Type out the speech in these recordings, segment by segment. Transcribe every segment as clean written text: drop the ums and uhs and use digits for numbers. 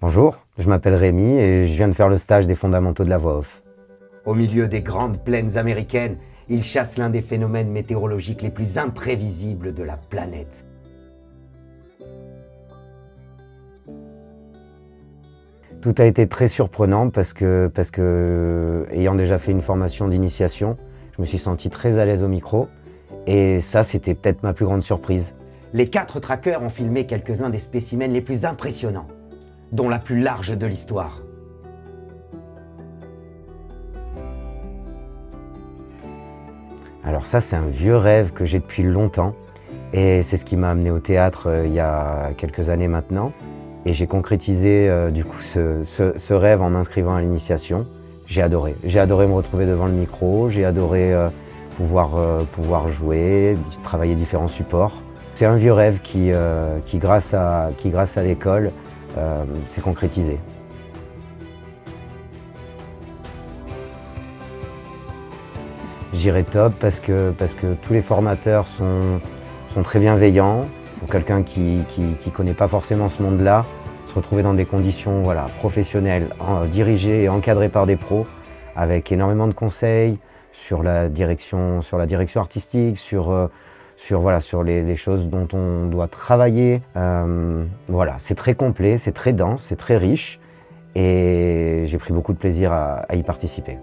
Bonjour, je m'appelle Rémi et je viens de faire le stage des fondamentaux de la voix off. Au milieu des grandes plaines américaines, il chasse l'un des phénomènes météorologiques les plus imprévisibles de la planète. Tout a été très surprenant parce que, ayant déjà fait une formation d'initiation, je me suis senti très à l'aise au micro et ça, c'était peut-être ma plus grande surprise. Les 4 trackers ont filmé quelques-uns des spécimens les plus impressionnants, dont la plus large de l'histoire. Alors ça, c'est un vieux rêve que j'ai depuis longtemps et c'est ce qui m'a amené au théâtre il y a quelques années maintenant. Et j'ai concrétisé du coup ce rêve en m'inscrivant à l'initiation. J'ai adoré me retrouver devant le micro, j'ai adoré pouvoir jouer, travailler différents supports. C'est un vieux rêve qui grâce à l'école, s'est concrétisé. J'irai top parce que tous les formateurs sont très bienveillants. Pour quelqu'un qui ne connaît pas forcément ce monde-là, se retrouver dans des conditions professionnelles, dirigées et encadrées par des pros, avec énormément de conseils sur la direction artistique, sur les choses dont on doit travailler. C'est très complet, c'est très dense, c'est très riche et j'ai pris beaucoup de plaisir à y participer.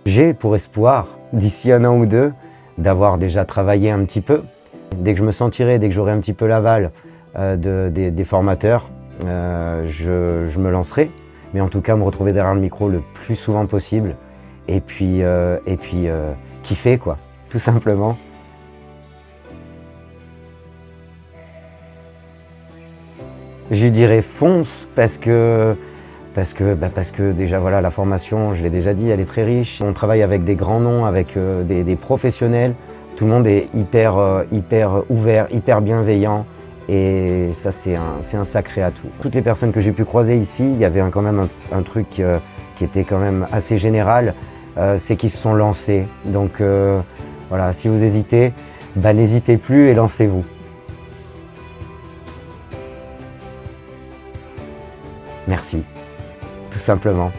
J'ai pour espoir, d'ici un an ou deux, d'avoir déjà travaillé un petit peu. Dès que je me sentirai, dès que j'aurai un petit peu l'aval des formateurs, je me lancerai. Mais en tout cas, me retrouver derrière le micro le plus souvent possible. Et puis kiffer, quoi, tout simplement. Je lui dirais fonce parce que déjà voilà, la formation, je l'ai déjà dit, elle est très riche. On travaille avec des grands noms, avec des professionnels. Tout le monde est hyper ouvert, hyper bienveillant et ça c'est un sacré atout. Toutes les personnes que j'ai pu croiser ici, il y avait quand même un truc qui était quand même assez général, c'est qu'ils se sont lancés. Donc voilà, si vous hésitez, n'hésitez plus et lancez-vous. Merci. Tout simplement.